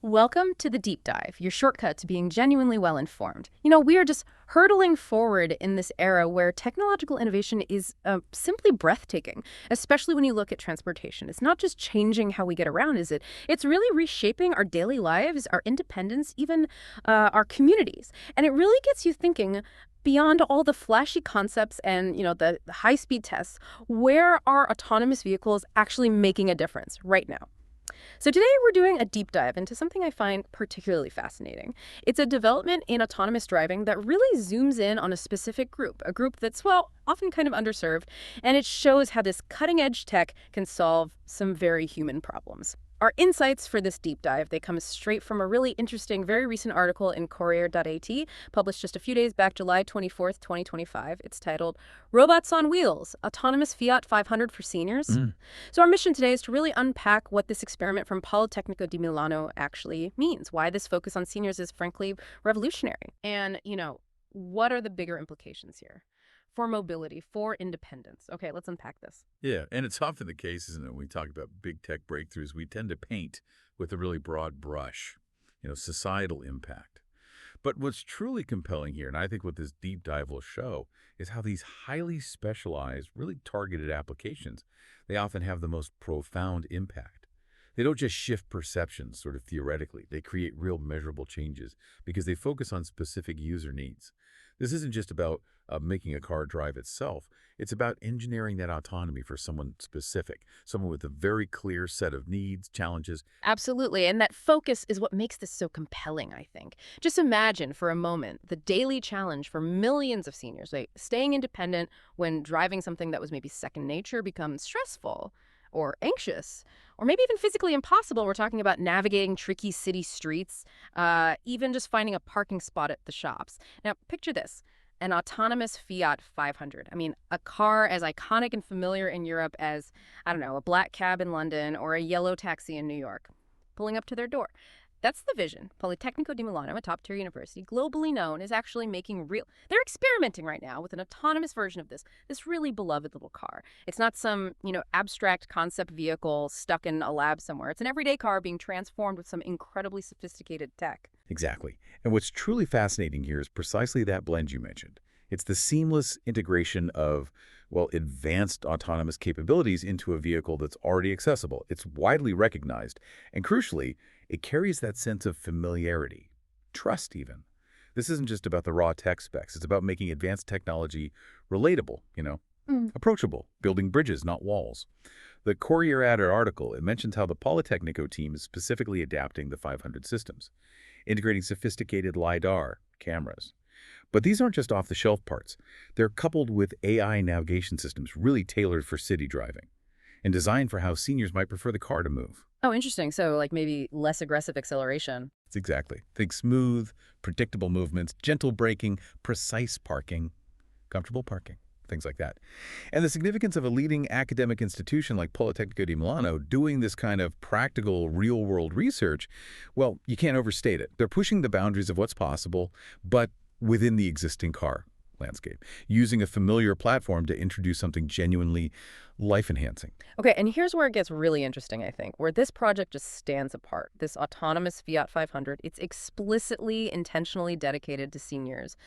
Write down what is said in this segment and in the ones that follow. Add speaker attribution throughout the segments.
Speaker 1: Welcome to the Deep Dive, your shortcut to being genuinely well-informed. We are just hurtling forward in this era where technological innovation is simply breathtaking, especially when you look at transportation. It's not just changing how we get around, is it? It's really reshaping our daily lives, our independence, even our communities. And it really gets you thinking beyond all the flashy concepts and, the high-speed tests, where are autonomous vehicles actually making a difference right now? So today we're doing a deep dive into something I find particularly fascinating. It's a development in autonomous driving that really zooms in on a specific group, a group that's, well, often kind of underserved, and it shows how this cutting-edge tech can solve some very human problems. Our insights for this deep dive, they come straight from a really interesting, very recent article in Corriere.at, published just a few days back, July 24th, 2025. It's titled, Robots on Wheels, Autonomous Fiat 500 for Seniors. So our mission today is to really unpack what this experiment from Politecnico di Milano actually means, why this focus on seniors is frankly revolutionary. And, what are the bigger implications here? For mobility, for independence. Okay, let's unpack this.
Speaker 2: Yeah, and it's often the case, isn't it, when we talk about big tech breakthroughs, we tend to paint with a really broad brush, societal impact. But what's truly compelling here, and I think what this deep dive will show, is how these highly specialized, really targeted applications, they often have the most profound impact. They don't just shift perceptions sort of theoretically. They create real measurable changes because they focus on specific user needs. This isn't just about making a car drive itself. It's about engineering that autonomy for someone specific, someone with a very clear set of needs, challenges.
Speaker 1: Absolutely. And that focus is what makes this so compelling, I think. Just imagine for a moment the daily challenge for millions of seniors, like staying independent when driving something that was maybe second nature becomes stressful or anxious, or maybe even physically impossible. We're talking about navigating tricky city streets, even just finding a parking spot at the shops. Now, picture this. An autonomous Fiat 500. I mean, a car as iconic and familiar in Europe as, I don't know, a black cab in London or a yellow taxi in New York, pulling up to their door. That's the vision. Politecnico di Milano, a top-tier university, globally known, is actually making real. They're experimenting right now with an autonomous version of this really beloved little car. It's not some, abstract concept vehicle stuck in a lab somewhere. It's an everyday car being transformed with some incredibly sophisticated tech.
Speaker 2: Exactly. And what's truly fascinating here is precisely that blend you mentioned. It's the seamless integration of, well, advanced autonomous capabilities into a vehicle that's already accessible. It's widely recognized. And crucially, it carries that sense of familiarity, trust even. This isn't just about the raw tech specs. It's about making advanced technology relatable, approachable, building bridges, not walls. The Corriere article, it mentions how the Politecnico team is specifically adapting the 500 systems, integrating sophisticated LiDAR cameras. But these aren't just off-the-shelf parts. They're coupled with AI navigation systems really tailored for city driving and designed for how seniors might prefer the car to move.
Speaker 1: Oh, interesting. So, like maybe less aggressive acceleration.
Speaker 2: It's exactly. Think smooth, predictable movements, gentle braking, precise parking, comfortable parking, things like that. And the significance of a leading academic institution like Politecnico di Milano doing this kind of practical, real-world research, well, you can't overstate it. They're pushing the boundaries of what's possible, but within the existing car landscape, using a familiar platform to introduce something genuinely life-enhancing.
Speaker 1: Okay, and here's where it gets really interesting, I think, where this project just stands apart. This autonomous Fiat 500, it's explicitly, intentionally dedicated to seniors.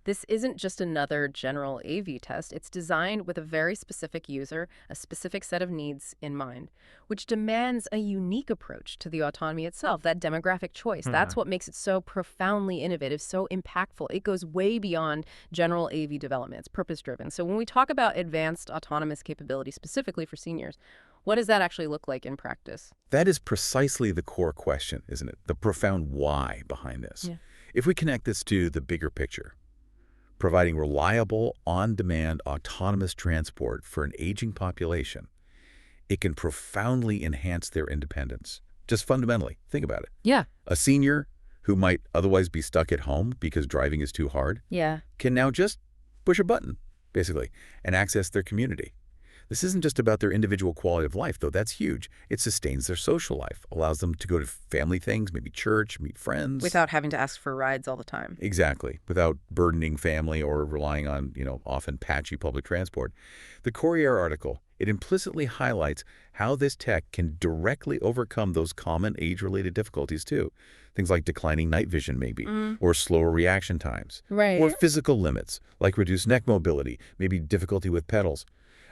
Speaker 1: This isn't just another general AV test. It's designed with a very specific user, a specific set of needs in mind, which demands a unique approach to the autonomy itself, that demographic choice. That's what makes it so profoundly innovative, so impactful. It goes way beyond general AV development. It's purpose-driven. So when we talk about advanced autonomous capability specifically for seniors, what does that actually look like in practice?
Speaker 2: That is precisely the core question, isn't it? The profound why behind this.
Speaker 1: Yeah.
Speaker 2: If we connect this to the bigger picture, providing reliable, on-demand, autonomous transport for an aging population, it can profoundly enhance their independence. Just fundamentally, think about it.
Speaker 1: Yeah.
Speaker 2: A senior who might otherwise be stuck at home because driving is too hard can now just push a button, basically, and access their community. This isn't just about their individual quality of life, though that's huge. It sustains their social life, allows them to go to family things, maybe church, meet friends.
Speaker 1: Without having to ask for rides all the time.
Speaker 2: Exactly, without burdening family or relying on, often patchy public transport. The Corriere article, It implicitly highlights how this tech can directly overcome those common age-related difficulties too. Things like declining night vision maybe,
Speaker 1: Mm,
Speaker 2: or slower reaction times, or
Speaker 1: right.
Speaker 2: physical limits like reduced neck mobility, maybe difficulty with pedals.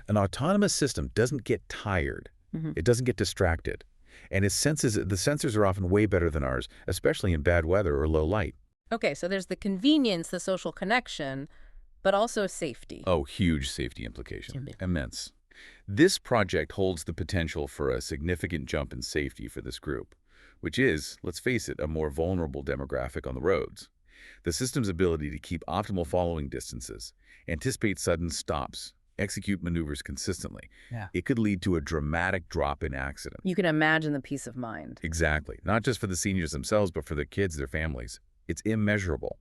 Speaker 2: An autonomous system doesn't get tired.
Speaker 1: Hmm.
Speaker 2: It doesn't get distracted. And the sensors are often way better than ours, especially in bad weather or low light.
Speaker 1: Okay, so there's the convenience, the social connection, but also safety.
Speaker 2: Oh, huge safety implication.
Speaker 1: Jimmy.
Speaker 2: Immense. This project holds the potential for a significant jump in safety for this group, which is, let's face it, a more vulnerable demographic on the roads. The system's ability to keep optimal following distances, anticipate sudden stops, execute maneuvers consistently.
Speaker 1: Yeah.
Speaker 2: It could lead to a dramatic drop in accident.
Speaker 1: You can imagine the peace of mind.
Speaker 2: Exactly. Not just for the seniors themselves, but for their kids, their families. It's immeasurable.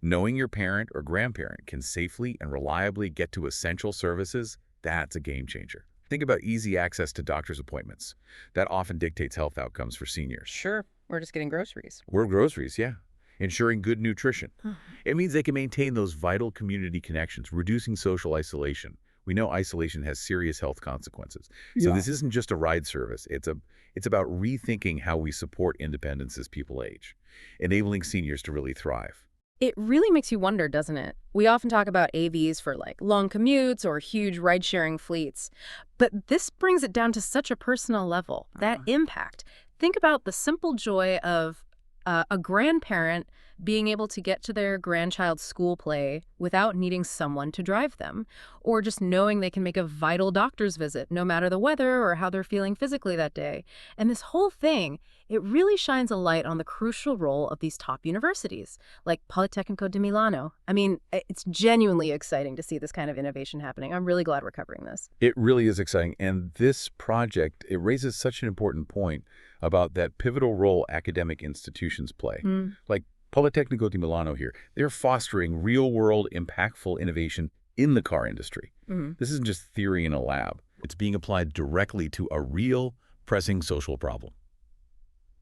Speaker 2: Knowing your parent or grandparent can safely and reliably get to essential services, that's a game changer. Think about easy access to doctor's appointments. That often dictates health outcomes for seniors.
Speaker 1: Sure, we're just getting groceries.
Speaker 2: Or groceries, yeah. Ensuring good nutrition.
Speaker 1: Mhm.
Speaker 2: It means they can maintain those vital community connections, reducing social isolation. We know isolation has serious health consequences. So
Speaker 1: Yeah.
Speaker 2: this isn't just a ride service. It's about rethinking how we support independence as people age, enabling seniors to really thrive.
Speaker 1: It really makes you wonder, doesn't it? We often talk about AVs for like long commutes or huge ride-sharing fleets, but this brings it down to such a personal level, that impact. Think about the simple joy of a grandparent being able to get to their grandchild's school play without needing someone to drive them, or just knowing they can make a vital doctor's visit no matter the weather or how they're feeling physically that day. And this whole thing, it really shines a light on the crucial role of these top universities, like Politecnico di Milano. I mean, it's genuinely exciting to see this kind of innovation happening. I'm really glad we're covering this.
Speaker 2: It really is exciting. And this project, it raises such an important point about that pivotal role academic institutions play.
Speaker 1: Mm.
Speaker 2: Like Politecnico di Milano here, they're fostering real-world, impactful innovation in the car industry.
Speaker 1: Mhm.
Speaker 2: This isn't just theory in a lab. It's being applied directly to a real, pressing social problem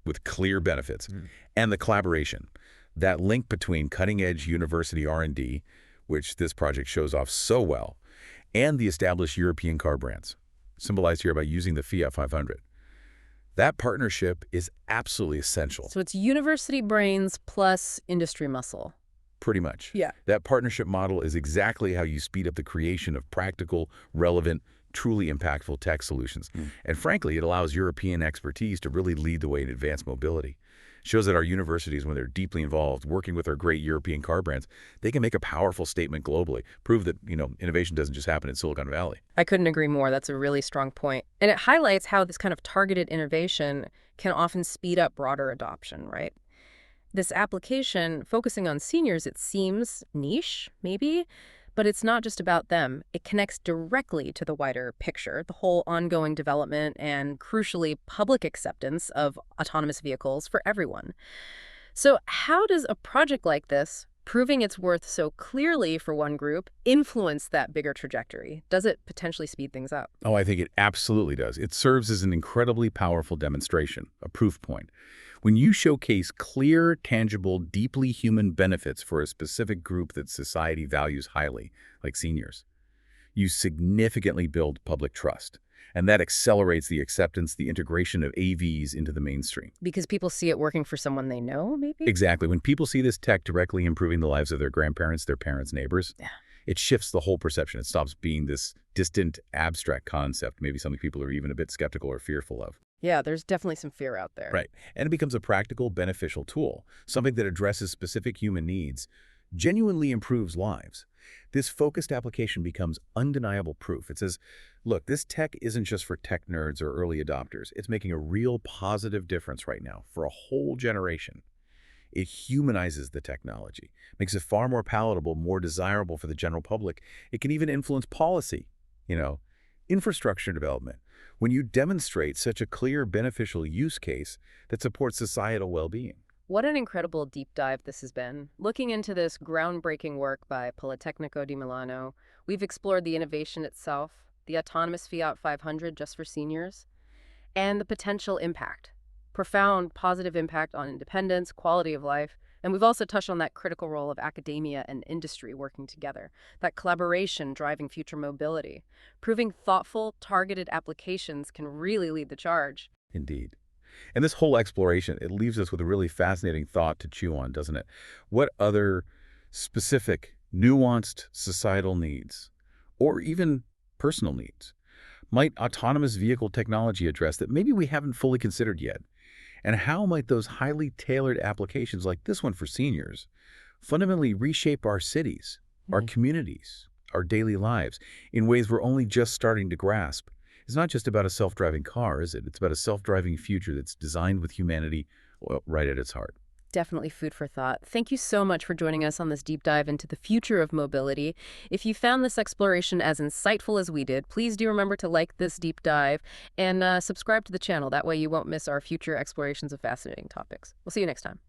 Speaker 2: with clear benefits. And the collaboration, that link between cutting-edge university R&D, which this project shows off so well, and the established European car brands, symbolized here by using the Fiat 500. That partnership is absolutely essential.
Speaker 1: So it's university brains plus industry muscle.
Speaker 2: Pretty much.
Speaker 1: Yeah.
Speaker 2: That partnership model is exactly how you speed up the creation of practical, relevant, truly impactful tech solutions. And frankly, it allows European expertise to really lead the way in advanced mobility. Shows that our universities, when they're deeply involved, working with our great European car brands, they can make a powerful statement globally, prove that, innovation doesn't just happen in Silicon Valley.
Speaker 1: I couldn't agree more. That's a really strong point. And it highlights how this kind of targeted innovation can often speed up broader adoption, right? This application, focusing on seniors, it seems niche, maybe, but it's not just about them. It connects directly to the wider picture, the whole ongoing development and, crucially, public acceptance of autonomous vehicles for everyone. So how does a project like this, proving its worth so clearly for one group, influence that bigger trajectory? Does it potentially speed things up?
Speaker 2: Oh, I think it absolutely does. It serves as an incredibly powerful demonstration, a proof point. When you showcase clear, tangible, deeply human benefits for a specific group that society values highly, like seniors, you significantly build public trust. And that accelerates the acceptance, the integration of AVs into the mainstream.
Speaker 1: Because people see it working for someone they know, maybe?
Speaker 2: Exactly. When people see this tech directly improving the lives of their grandparents, their parents, neighbors,
Speaker 1: Yeah.
Speaker 2: it shifts the whole perception. It stops being this distant, abstract concept, maybe something people are even a bit skeptical or fearful of.
Speaker 1: Yeah, there's definitely some fear out there.
Speaker 2: Right. And it becomes a practical, beneficial tool, something that addresses specific human needs, genuinely improves lives. This focused application becomes undeniable proof. It says, look, this tech isn't just for tech nerds or early adopters. It's making a real positive difference right now for a whole generation. It humanizes the technology, makes it far more palatable, more desirable for the general public. It can even influence policy, infrastructure development. When you demonstrate such a clear, beneficial use case that supports societal well-being.
Speaker 1: What an incredible deep dive this has been. Looking into this groundbreaking work by Politecnico di Milano, we've explored the innovation itself, the autonomous Fiat 500 just for seniors, and the potential impact. Profound positive impact on independence, quality of life, And we've also touched on that critical role of academia and industry working together, that collaboration driving future mobility. Proving thoughtful, targeted applications can really lead the charge.
Speaker 2: Indeed. And this whole exploration, it leaves us with a really fascinating thought to chew on, doesn't it? What other specific, nuanced societal needs, or even personal needs, might autonomous vehicle technology address that maybe we haven't fully considered yet? And how might those highly tailored applications like this one for seniors fundamentally reshape our cities, our communities, our daily lives in ways we're only just starting to grasp? It's not just about a self-driving car, is it? It's about a self-driving future that's designed with humanity, well, right at its heart.
Speaker 1: Definitely food for thought. Thank you so much for joining us on this deep dive into the future of mobility. If you found this exploration as insightful as we did, please do remember to like this deep dive and subscribe to the channel. That way you won't miss our future explorations of fascinating topics. We'll see you next time.